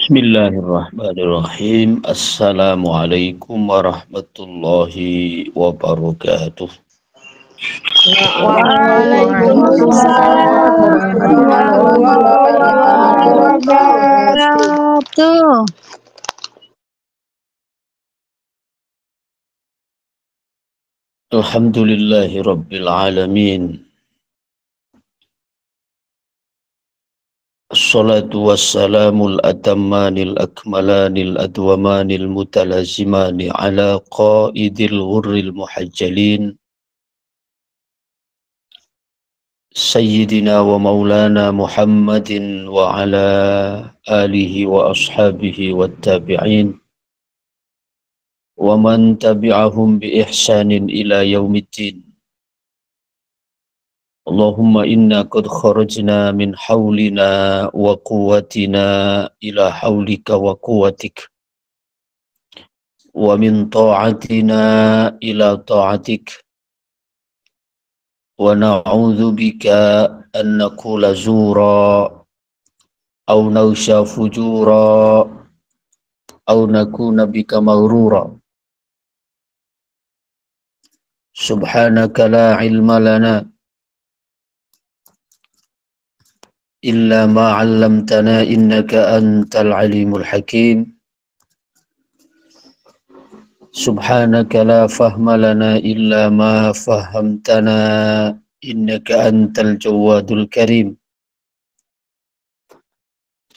Bismillahirrahmanirrahim. Assalamualaikum warahmatullahi wabarakatuh. Waalaikumsalam warahmatullahi wabarakatuh. Alhamdulillahi rabbil alamin. Assalatu wassalamul atammanil akmalanil adwamanil mutalazimani ala qaidil ghurril muhajjalin Sayyidina wa maulana Muhammadin wa ala alihi wa ashabihi wa tabi'in wa man tabi'ahum bi ihsanin ila yaumiddin. Allahumma inna qad kharajna min hawlina wa quwwatina ila hawlika wa quwwatik wa min ta'atina ila ta'atik wa na'udzu bika an naqula zura aw nausha fujura aw nakuna bika maghrura. Subhanaka la ilma lana illa ma 'allamtana innaka antal alimul hakim. Subhanaka la fahma lana illa ma fahamtana innaka antal jawadul karim.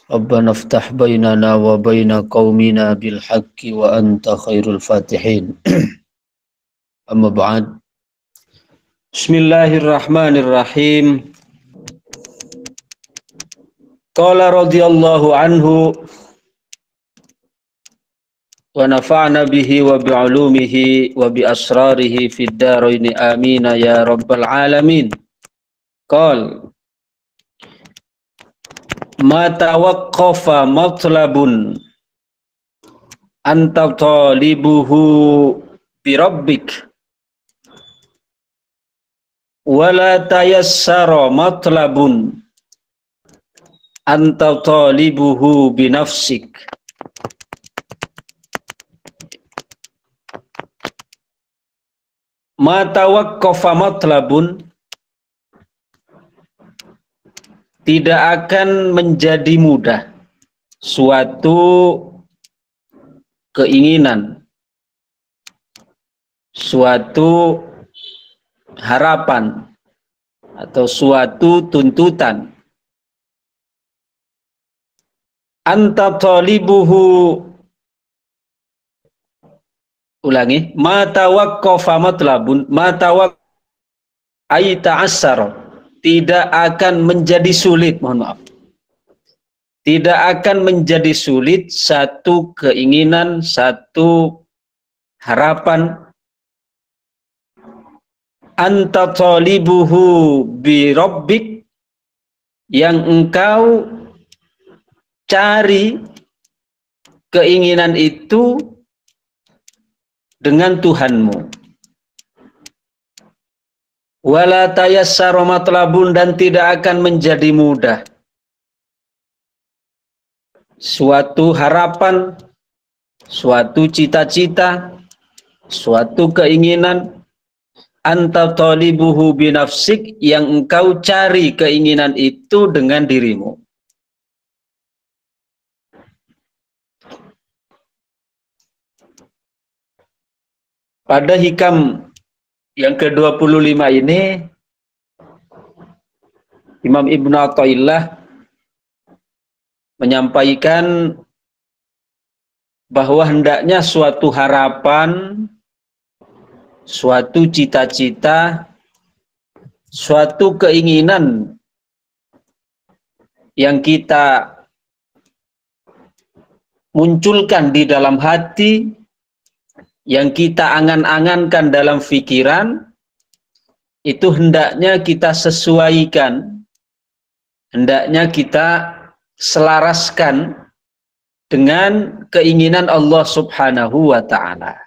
Rabbana iftah bainana wa baina qaumina bil haqqi wa anta khairul fatihin. Amma ba'd. Bismillahirrahmanirrahim. Qala radhiyallahu anhu wa nafa'na bihi wa bi'ulumihi wa bi asrarihi fid dharain amin ya rabbal alamin. Qal ma tawaqqafa matlabun anta talibuhu bi rabbik wa la tayassara matlabun anta talibuhu bi nafsik. Ma tawaqqafa matlabun, tidak akan menjadi mudah suatu keinginan, suatu harapan atau suatu tuntutan. Anta talibuhu, ulangi, ma tawaqqafa matlabun, ma tawaq ay ta'assara, tidak akan menjadi sulit, mohon maaf. Tidak akan menjadi sulit satu keinginan, satu harapan. Anta talibuhu bi rabbik, yang engkau cari keinginan itu dengan Tuhanmu. Wala tayassara matlabun, dan tidak akan menjadi mudah suatu harapan, suatu cita-cita, suatu keinginan. Anta talibuhu binafsik, yang engkau cari keinginan itu dengan dirimu. Pada hikam yang ke-25 ini, Imam Ibnu Athaillah menyampaikan bahwa hendaknya suatu harapan, suatu cita-cita, suatu keinginan yang kita munculkan di dalam hati, yang kita angan-angankan dalam pikiran, itu hendaknya kita sesuaikan, hendaknya kita selaraskan dengan keinginan Allah Subhanahu wa ta'ala.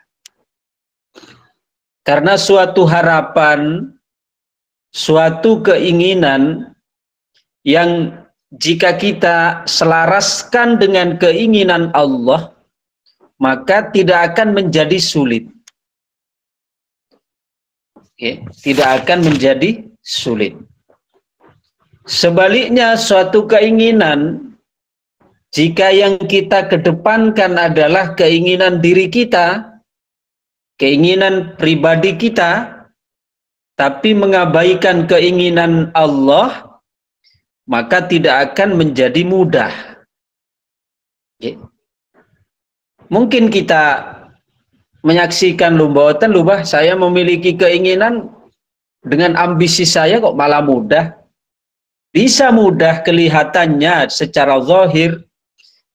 Karena suatu harapan, suatu keinginan yang jika kita selaraskan dengan keinginan Allah, maka tidak akan menjadi sulit. Tidak akan menjadi sulit. Sebaliknya, suatu keinginan, jika yang kita kedepankan adalah keinginan diri kita, keinginan pribadi kita, tapi mengabaikan keinginan Allah, maka tidak akan menjadi mudah. Mungkin kita menyaksikan lubah saya memiliki keinginan dengan ambisi saya kok malah mudah. Bisa mudah kelihatannya secara zahir,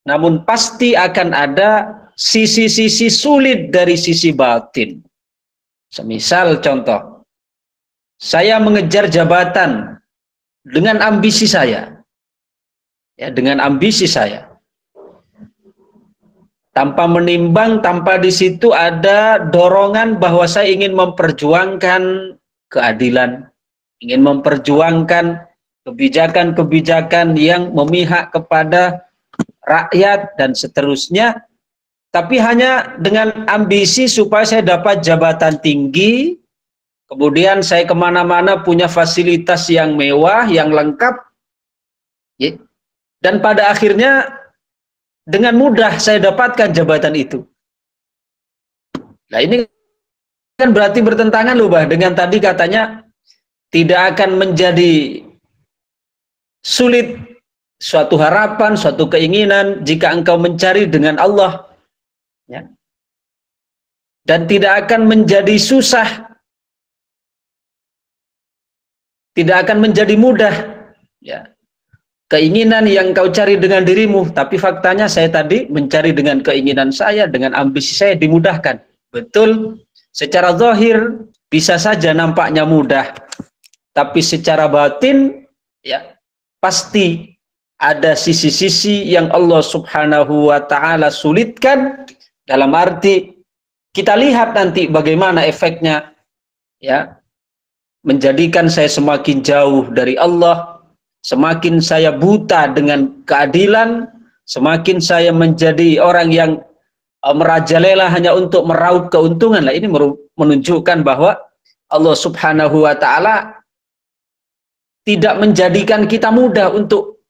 namun pasti akan ada sisi-sisi sulit dari sisi batin. Semisal contoh, saya mengejar jabatan dengan ambisi saya. Ya, dengan ambisi saya. Tanpa menimbang, tanpa di situ ada dorongan bahwa saya ingin memperjuangkan keadilan, ingin memperjuangkan kebijakan-kebijakan yang memihak kepada rakyat dan seterusnya, tapi hanya dengan ambisi supaya saya dapat jabatan tinggi, kemudian saya kemana-mana punya fasilitas yang mewah, yang lengkap, dan pada akhirnya dengan mudah saya dapatkan jabatan itu. Nah, ini kan berarti bertentangan loh, Bah, dengan tadi katanya tidak akan menjadi sulit suatu harapan, suatu keinginan jika engkau mencari dengan Allah. Ya. Dan tidak akan menjadi susah, tidak akan menjadi mudah. Ya. Keinginan yang kau cari dengan dirimu, tapi faktanya saya tadi mencari dengan keinginan saya, dengan ambisi saya dimudahkan. Betul, secara zahir bisa saja nampaknya mudah, tapi secara batin ya pasti ada sisi-sisi yang Allah Subhanahu wa Ta'ala sulitkan, dalam arti kita lihat nanti bagaimana efeknya, ya, menjadikan saya semakin jauh dari Allah. Semakin saya buta dengan keadilan, semakin saya menjadi orang yang merajalela hanya untuk meraup keuntungan. Nah, ini menunjukkan bahwa Allah Subhanahu wa Ta'ala tidak menjadikan kita mudah untuk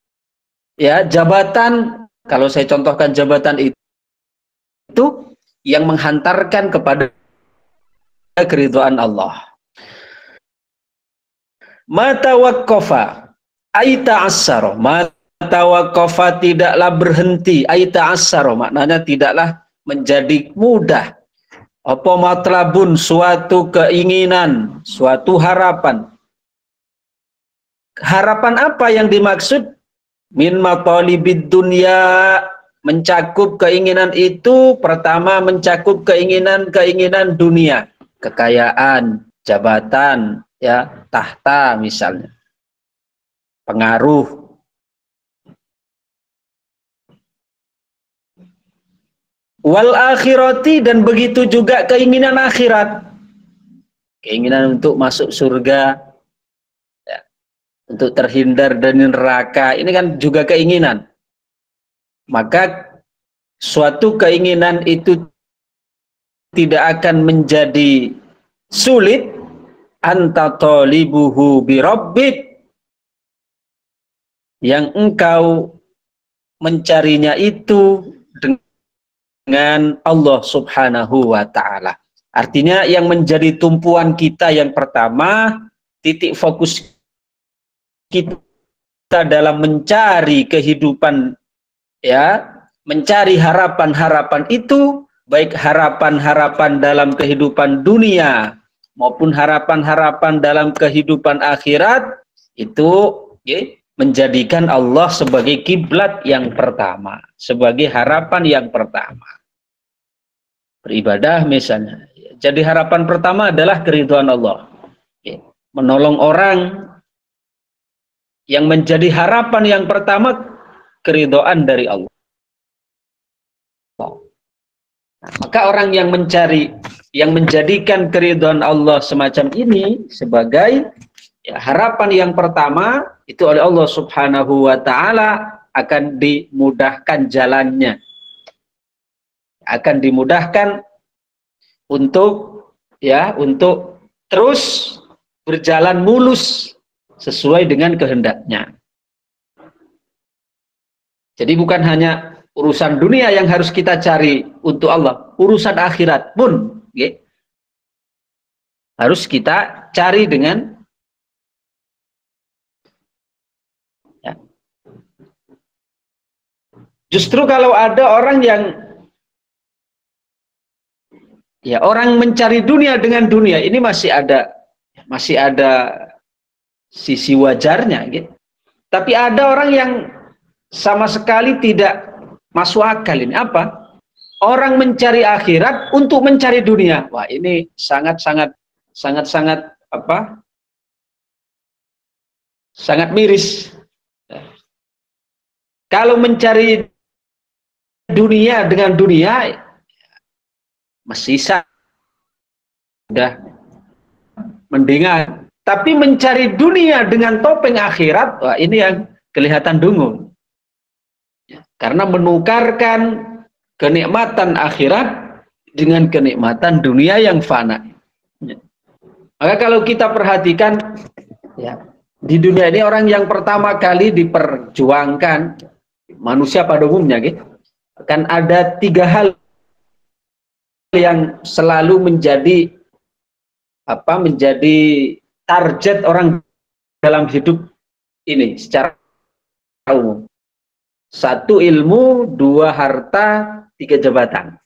ya jabatan. Kalau saya contohkan jabatan itu yang menghantarkan kepada keridhaan Allah. Mata waqqafa aita asaro, mata waqafa tidaklah berhenti, aita asaro maknanya tidaklah menjadi mudah. Apa matlabun, suatu keinginan, suatu harapan. Harapan apa yang dimaksud? Min matalibid dunya, mencakup keinginan itu pertama mencakup keinginan dunia, kekayaan, jabatan, ya, tahta misalnya. Pengaruh, wal akhirati, dan begitu juga keinginan akhirat, keinginan untuk masuk surga, ya, untuk terhindar dari neraka, ini kan juga keinginan. Maka suatu keinginan itu tidak akan menjadi sulit anta talibuhu bi rabbik, yang engkau mencarinya itu dengan Allah Subhanahu wa Ta'ala. Artinya yang menjadi tumpuan kita yang pertama, titik fokus kita dalam mencari kehidupan, ya, mencari harapan-harapan itu, baik harapan-harapan dalam kehidupan dunia maupun harapan-harapan dalam kehidupan akhirat, itu ya, menjadikan Allah sebagai kiblat yang pertama, sebagai harapan yang pertama. Beribadah misalnya, jadi harapan pertama adalah keridhaan Allah. Menolong orang, yang menjadi harapan yang pertama keridhaan dari Allah. Nah, maka orang yang mencari, yang menjadikan keridhaan Allah semacam ini sebagai Ya, harapan yang pertama itu oleh Allah Subhanahu wa taala akan dimudahkan jalannya. Akan dimudahkan untuk terus berjalan mulus sesuai dengan kehendaknya. Jadi bukan hanya urusan dunia yang harus kita cari untuk Allah, urusan akhirat pun harus kita cari dengan justru kalau ada orang yang orang mencari dunia dengan dunia ini masih ada sisi wajarnya gitu. Tapi ada orang yang sama sekali tidak masuk akal. Ini apa? Orang mencari akhirat untuk mencari dunia. Wah, ini sangat miris. Kalau mencari dunia dengan dunia masih sudah mendengar, tapi mencari dunia dengan topeng akhirat, wah ini yang kelihatan dungu. Karena menukarkan kenikmatan akhirat dengan kenikmatan dunia yang fana. Maka kalau kita perhatikan di dunia ini orang yang pertama kali diperjuangkan manusia pada umumnya kan ada 3 hal yang selalu menjadi target orang dalam hidup ini secara umum. 1 ilmu, 2 harta, 3 jabatan.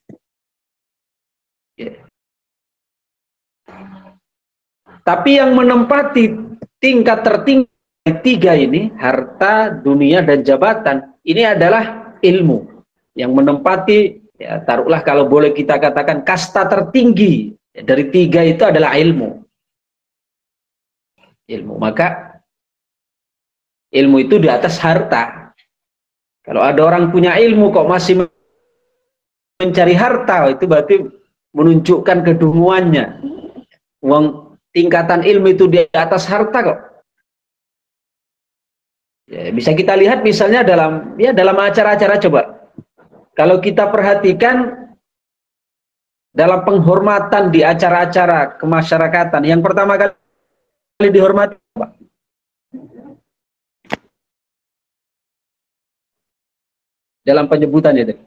Tapi yang menempati tingkat tertinggi 3 ini, harta, dunia, dan jabatan, ini adalah ilmu. Yang menempati, taruhlah kalau boleh kita katakan kasta tertinggi dari 3 itu adalah ilmu. Maka ilmu itu di atas harta. Kalau ada orang punya ilmu kok masih mencari harta, itu berarti menunjukkan kedunguannya. Tingkatan ilmu itu di atas harta kok. Bisa kita lihat misalnya dalam acara-acara coba. Kalau kita perhatikan dalam penghormatan di acara-acara kemasyarakatan, yang pertama kali dihormati apa? Dalam penyebutan itu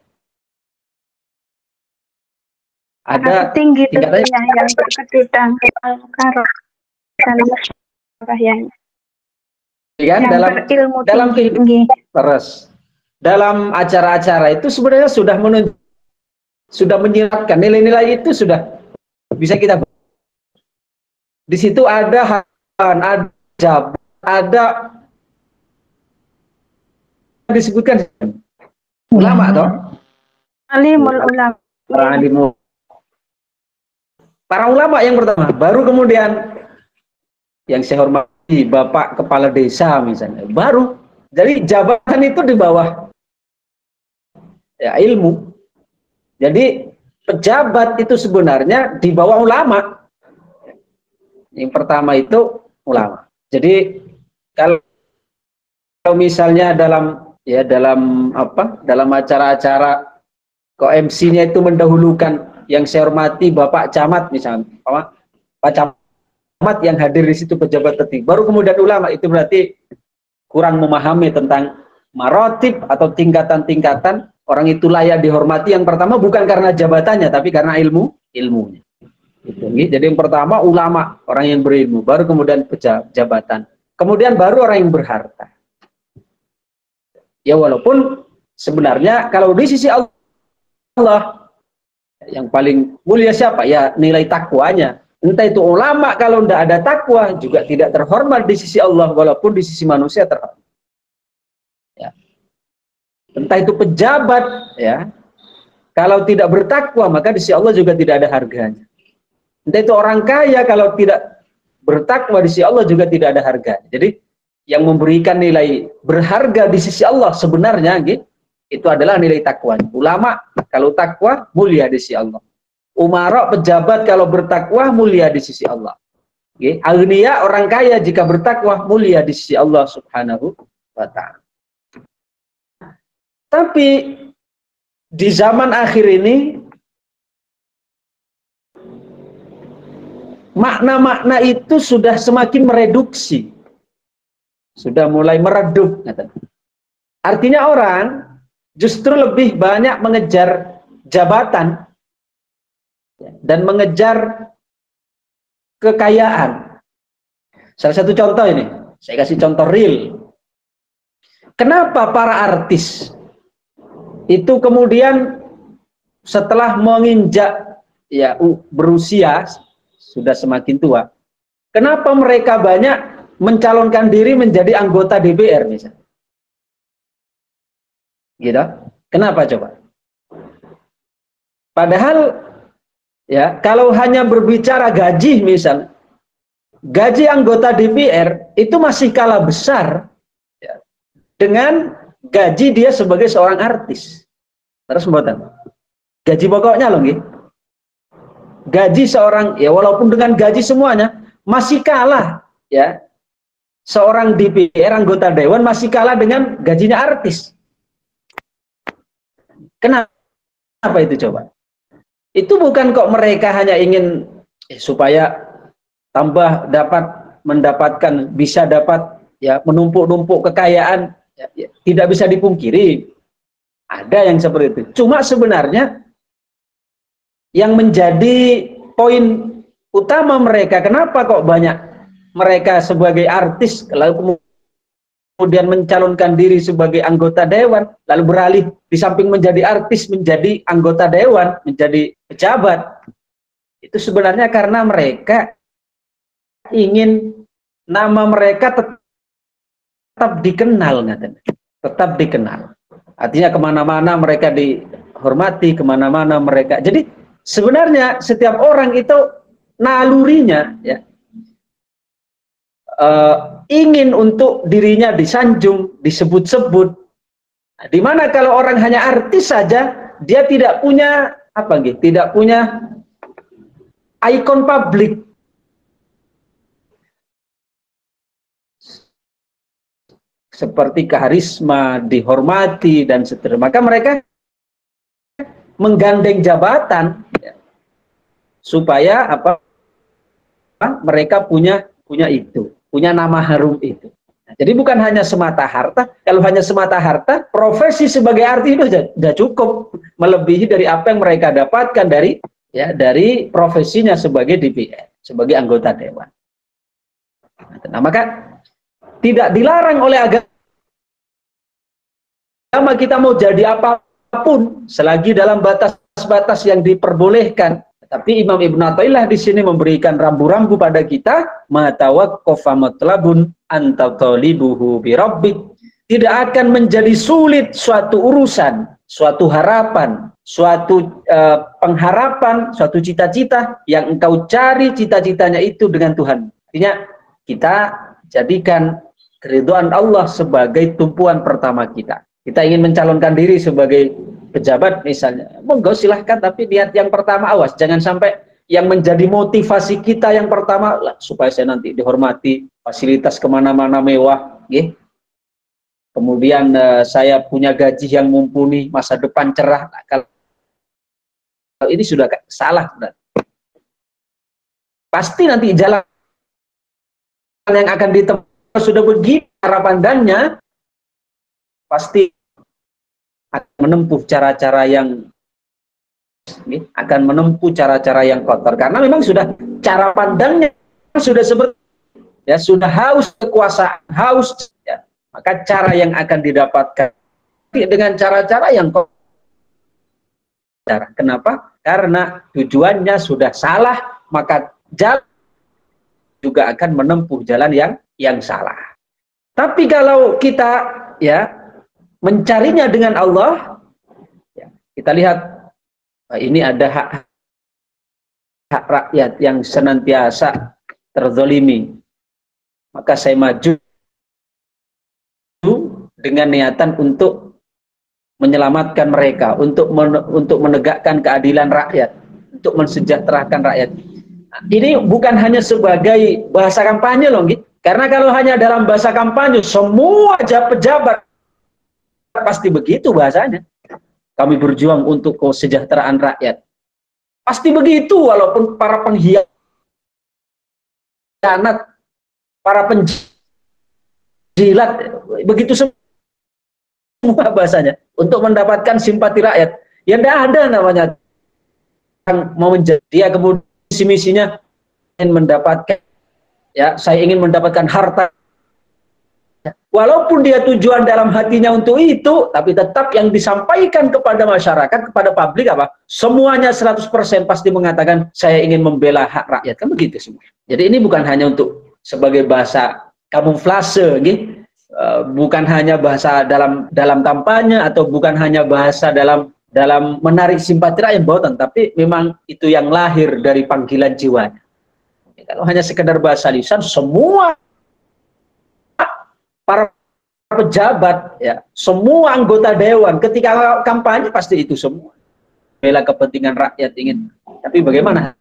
ada tinggi yang berkedudukan dalam tinggi. Terus dalam acara-acara itu sebenarnya sudah menyiratkan nilai-nilai itu, sudah bisa kita di situ ada jabatan, ada disebutkan ulama toh, alimul ulama, para ulama yang pertama, baru kemudian yang saya hormati Bapak Kepala Desa misalnya, baru. Jadi jabatan itu di bawah ilmu. Jadi pejabat itu sebenarnya di bawah ulama. Yang pertama itu ulama. Jadi kalau misalnya dalam acara-acara kok MC-nya itu mendahulukan yang saya hormati Bapak Camat misalnya, Pak Camat yang hadir di situ pejabat tertinggi, baru kemudian ulama, itu berarti kurang memahami tentang marotib atau tingkatan-tingkatan orang itu layak dihormati. Yang pertama bukan karena jabatannya, tapi karena ilmunya. Jadi yang pertama ulama, orang yang berilmu, baru kemudian jabatan, kemudian baru orang yang berharta. Ya walaupun sebenarnya kalau di sisi Allah yang paling mulia siapa? Ya nilai takwanya. Entah itu ulama, kalau tidak ada takwa juga tidak terhormat di sisi Allah, walaupun di sisi manusia terhormat. Ya. Entah itu pejabat, ya, kalau tidak bertakwa maka di sisi Allah juga tidak ada harganya. Entah itu orang kaya, kalau tidak bertakwa di sisi Allah juga tidak ada harganya. Jadi yang memberikan nilai berharga di sisi Allah sebenarnya itu adalah nilai takwa. Ulama kalau takwa mulia di sisi Allah. Umara, pejabat kalau bertakwa mulia di sisi Allah. Agniya, orang kaya jika bertakwa mulia di sisi Allah Subhanahu wa ta'ala. Tapi di zaman akhir ini makna-makna itu sudah semakin mereduksi. Sudah mulai meredup. Artinya orang justru lebih banyak mengejar jabatan dan mengejar kekayaan. Salah satu contoh ini, saya kasih contoh real. Kenapa para artis itu kemudian setelah menginjak berusia sudah semakin tua, kenapa mereka banyak mencalonkan diri menjadi anggota DPR misalnya? Gitu. Kenapa coba? Padahal kalau hanya berbicara gaji misalnya, gaji anggota DPR itu masih kalah besar dengan gaji dia sebagai seorang artis. Terus mboten. Gaji pokoknya loh nggih. Gaji seorang walaupun dengan gaji semuanya masih kalah seorang DPR anggota dewan masih kalah dengan gajinya artis. Kenapa itu coba? Itu bukan kok mereka hanya ingin supaya bisa dapat menumpuk-numpuk kekayaan, tidak bisa dipungkiri. Ada yang seperti itu. Cuma sebenarnya yang menjadi poin utama mereka, kenapa kok banyak mereka sebagai artis lalu kemudian mencalonkan diri sebagai anggota dewan, lalu beralih di samping menjadi artis menjadi anggota dewan, menjadi pejabat. Itu sebenarnya karena mereka ingin nama mereka tetap dikenal, tetap dikenal. Artinya kemana-mana mereka dihormati, kemana-mana mereka. Jadi sebenarnya setiap orang itu nalurinya ingin untuk dirinya disanjung, disebut-sebut. Nah, dimana kalau orang hanya artis saja, dia tidak punya tidak punya ikon publik. Seperti karisma, dihormati dan seterusnya. Maka mereka menggandeng jabatan supaya mereka punya itu, punya nama harum itu. Nah, jadi bukan hanya semata harta. Kalau hanya semata harta, profesi sebagai artis itu sudah cukup melebihi dari apa yang mereka dapatkan dari profesinya sebagai DPR, sebagai anggota dewan. Nah, maka tidak dilarang oleh agama kita mau jadi apapun selagi dalam batas-batas yang diperbolehkan. Tapi Imam Ibn Athaillah di sini memberikan rambu-rambu pada kita, matawaqqafa matlabun anta talibuhu bi rabbik. Tidak akan menjadi sulit suatu urusan, suatu harapan, suatu pengharapan, suatu cita-cita yang engkau cari cita-citanya itu dengan Tuhan. Artinya kita jadikan keridhaan Allah sebagai tumpuan pertama kita. Kita ingin mencalonkan diri sebagai pejabat misalnya, monggo silahkan, tapi niat yang pertama awas, jangan sampai yang menjadi motivasi kita yang pertama supaya saya nanti dihormati, fasilitas kemana-mana mewah, kemudian saya punya gaji yang mumpuni, masa depan cerah. Nah, kalau ini sudah salah, pasti nanti jalan yang akan ditempuh sudah begini cara pandangnya, pasti akan menempuh cara-cara yang kotor, karena memang sudah cara pandangnya sudah seperti sudah haus kekuasaan, haus maka cara yang akan didapatkan dengan cara-cara yang kotor. Kenapa? Karena tujuannya sudah salah, maka jalan juga akan menempuh jalan yang salah. Tapi kalau kita mencarinya dengan Allah, kita lihat ini ada hak rakyat yang senantiasa terzolimi, maka saya maju dengan niatan untuk menyelamatkan mereka, untuk menegakkan keadilan rakyat, untuk mensejahterakan rakyat. Ini bukan hanya sebagai bahasa kampanye loh, gitu. Karena kalau hanya dalam bahasa kampanye, semua pejabat pasti begitu bahasanya. Kami berjuang untuk kesejahteraan rakyat. Pasti begitu, walaupun para pengkhianat, para penjilat, begitu semua bahasanya. Untuk mendapatkan simpati rakyat. Ya tidak ada namanya yang mau menjadi, dia kemudian misinya ingin mendapatkan, ya saya ingin mendapatkan harta. Walaupun dia tujuan dalam hatinya untuk itu, tapi tetap yang disampaikan kepada masyarakat, kepada publik apa? Semuanya 100% pasti mengatakan saya ingin membela hak rakyat. Kan begitu semua. Jadi ini bukan hanya untuk sebagai bahasa kamuflase, gitu. Bukan hanya bahasa dalam kampanye, atau bukan hanya bahasa dalam menarik simpati rakyat, bukan, tapi memang itu yang lahir dari panggilan jiwanya. Kalau hanya sekedar bahasa lisan, semua para pejabat, ya, semua anggota dewan ketika kampanye pasti itu semua bela kepentingan rakyat ingin. Tapi bagaimana?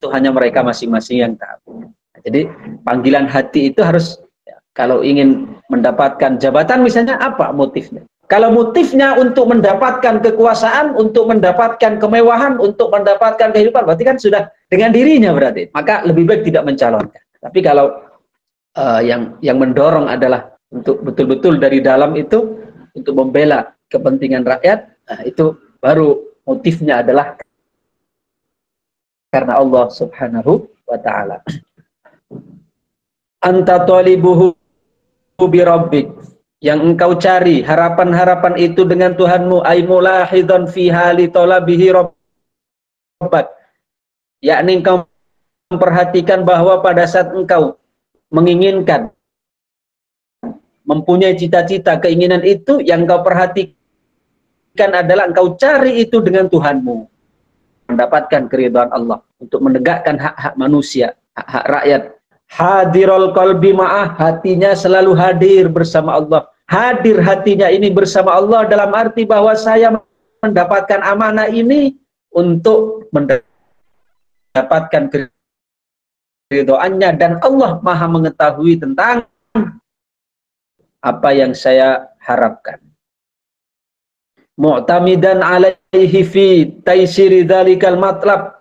Itu hanya mereka masing-masing yang tahu. Jadi panggilan hati itu harus, ya, kalau ingin mendapatkan jabatan misalnya, apa motifnya? Kalau motifnya untuk mendapatkan kekuasaan, untuk mendapatkan kemewahan, untuk mendapatkan kehidupan, berarti kan sudah dengan dirinya berarti. Maka lebih baik tidak mencalonkan. Tapi kalau yang mendorong adalah untuk betul-betul dari dalam itu untuk membela kepentingan rakyat, nah itu baru motifnya adalah karena Allah Subhanahu wa ta'ala. Anta talibuhu bi rabbik, yang engkau cari harapan-harapan itu dengan Tuhanmu, ay mulahidhan fi hali talabihi rabbak, yakni engkau memperhatikan bahwa pada saat engkau menginginkan, mempunyai cita-cita, keinginan itu, yang engkau perhatikan adalah engkau cari itu dengan Tuhanmu, mendapatkan keridhaan Allah, untuk menegakkan hak-hak manusia, hak-hak rakyat. Hadirul qalbi ma'ah, hatinya selalu hadir bersama Allah. Hadir hatinya ini bersama Allah dalam arti bahwa saya mendapatkan amanah ini untuk mendapatkan keridhaannya, dan Allah Maha mengetahui tentang apa yang saya harapkan. Mu'tamidan alaihi fi taisiri dzalikal matlab,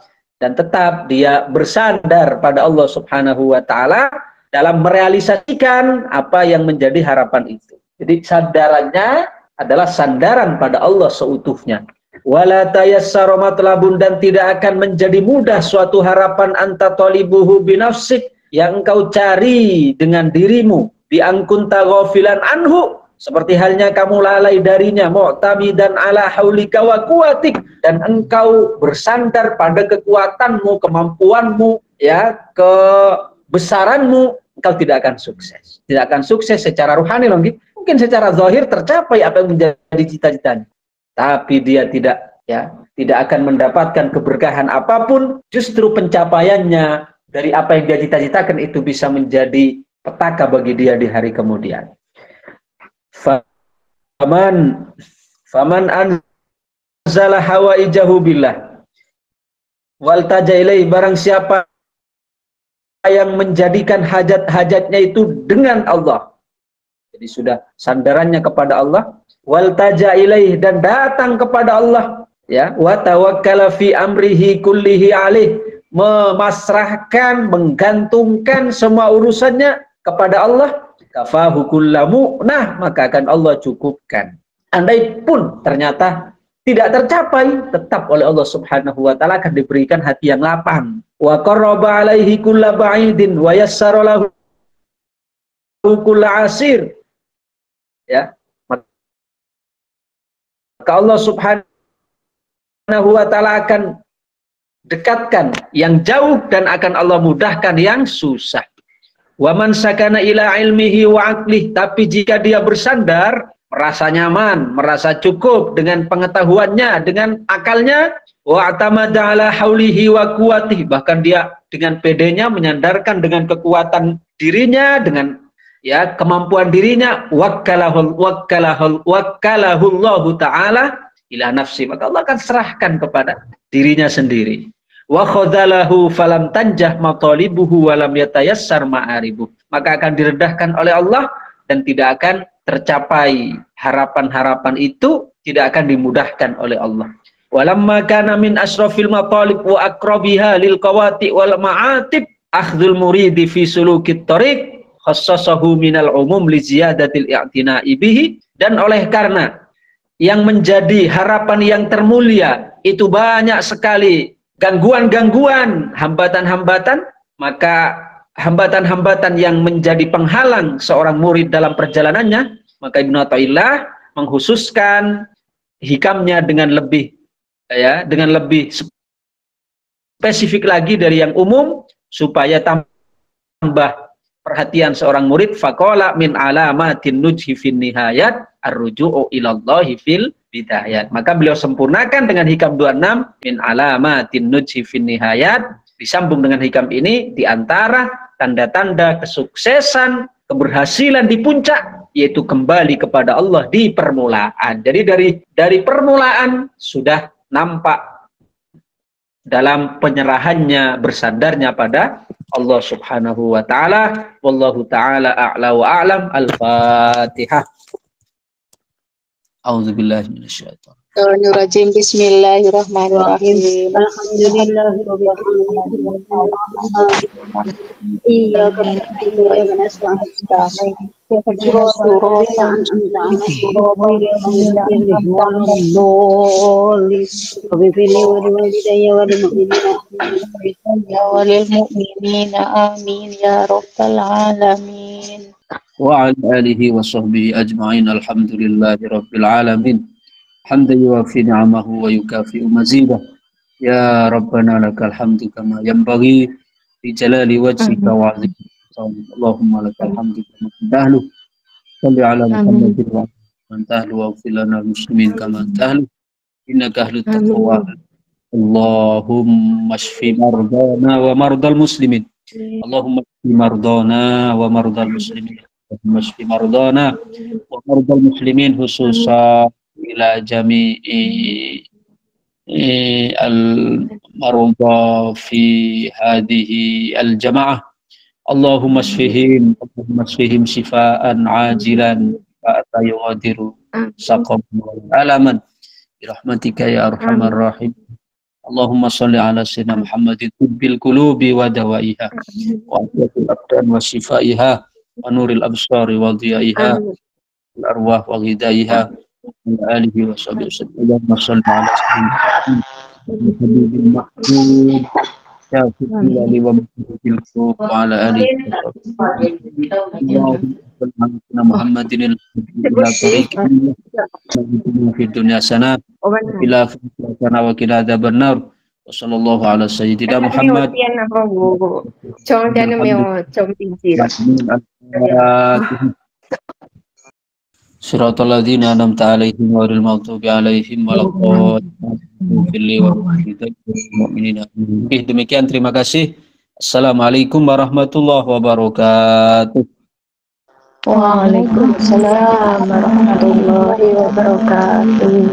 dan tetap dia bersandar pada Allah Subhanahu wa ta'ala dalam merealisasikan apa yang menjadi harapan itu. Jadi sandarannya adalah sandaran pada Allah seutuhnya. Wala tayassara matlabun, dan tidak akan menjadi mudah suatu harapan anta talibuhu binafsik, yang engkau cari dengan dirimu, bi angkunta ghafilan anhu, seperti halnya kamu lalai darinya, mu'tamidan ala haulika wa quwatik, dan engkau bersandar pada kekuatanmu, kemampuanmu, ya, kebesaranmu, engkau tidak akan sukses. Tidak akan sukses secara rohani loh, gitu. Mungkin secara zahir tercapai apa yang menjadi cita-citanya, tapi dia tidak, ya, tidak akan mendapatkan keberkahan apapun. Justru pencapaiannya dari apa yang dia cita-citakan itu bisa menjadi petaka bagi dia di hari kemudian. Faman anzala hawaijahu billah wal tajailai, barang siapa yang menjadikan hajat-hajatnya itu dengan Allah. Jadi sudah sandarannya kepada Allah, wal tajailai, dan datang kepada Allah, ya, wa tawakkala fi amrihi kullihi alaih, memasrahkan, menggantungkan semua urusannya kepada Allah, kafahu kullamu, nah maka akan Allah cukupkan. Andai pun ternyata tidak tercapai, tetap oleh Allah Subhanahu wa ta'ala akan diberikan hati yang lapang. Wa qarraba alaihi kulla ba'idin wa yassara lahu kulla asir, ya, maka Allah Subhanahu wa ta'ala akan dekatkan yang jauh dan akan Allah mudahkan yang susah. Wa man sakana ila ilmihi wa aqlih, tapi jika dia bersandar, merasa nyaman, merasa cukup dengan pengetahuannya, dengan akalnya, wa atamada ala haulihi wa quwwatihi, bahkan dia dengan pedenya menyandarkan dengan kekuatan dirinya, dengan, ya, kemampuan dirinya, wakkalahullahu ta'ala ila nafsi, maka Allah akan serahkan kepada dirinya sendiri. wa khadhalahu falam tanjah matalibuhu wa lam yatayassar ma'aribuh. Maka akan direndahkan oleh Allah dan tidak akan tercapai harapan-harapan itu, tidak akan dimudahkan oleh Allah. Walamma kana min asrafil matalib wa aqrabiha lil qawati wal ma'atib akhdhul muridi fi sulukit tariq khassasahu minal umum li ziyadatil i'tina'i bihi. Dan oleh karena yang menjadi harapan yang termulia itu banyak sekali gangguan-gangguan, hambatan-hambatan, maka hambatan-hambatan yang menjadi penghalang seorang murid dalam perjalanannya, maka Ibnu Athaillah mengkhususkan hikamnya dengan lebih spesifik lagi dari yang umum supaya tambah perhatian seorang murid. Faqala min alamatin nujhi fin nihayat ar-ruju'u ilallahi fil bidayat. Maka beliau sempurnakan dengan hikam 26, min alamatin nujhi fin nihayat, disambung dengan hikam ini di antara tanda-tanda kesuksesan, keberhasilan di puncak, yaitu kembali kepada Allah di permulaan. Jadi dari permulaan sudah nampak dalam penyerahannya, bersandarnya pada Allah Subhanahu wa taala. Wallahu taala a'la wa a'lam. Al-Fatihah. A'udzubillahi minasyaitonir rajim. Bismillahirrahmanirrahim. Alhamdulillahirabbil alamin. Iyyaka na'budu wa iyyaka nasta'in. Amin ya rabbal alamin. Wa ala alihi wa sahbihi ajma'in. Alhamdulillahi rabbil alamin. Hamdan yuwafi ni'amahu wa yukafi'u mazidah. Ya Rabbana lakal hamdu kama yanbaghi li jalali wajhika wa 'azimi. Allahumma lakal hamdu kama tahlu. Shalli ala Muhammadin wa man tahlu wa ighfir lana muslimin kama tahlu. Innaka ahlut taqwa. Allahumma shfi mardana wa mardal muslimin. Allahumma shfi mardana wa mardal muslimin. Allahumma shfi mardana wa mardal muslimin khususan ila jami'i al-marudha fi hadhihi al-jama'ah. Allahumma shfihim shifaan ajilan fa yughadiru saqaman wa alaman bi rahmatika ya arhamar rahim. Allahumma shalli ala sayyidina Muhammadin tibbil qulubi wa dawaiha wa afiyatil abdan wa shifaiha wa nuril absari wa dhiyaiha wal arwah wa ghidaiha wa alihi wa sahbihi Allahumma shalli ala sayyidina Muhammadin mahmud ya kulli wa mutil wa ala alihi wa Muhammadin fi dunya sana bila sana wa qina adzabannar. Wassallallahu ala sayyidina Muhammad. Siratal ladzina an'amta 'alaihim ghairil maghdubi 'alaihim waladdallin. Demikian, terima kasih. Assalamualaikum warahmatullahi wabarakatuh. Waalaikumsalam warahmatullahi wabarakatuh.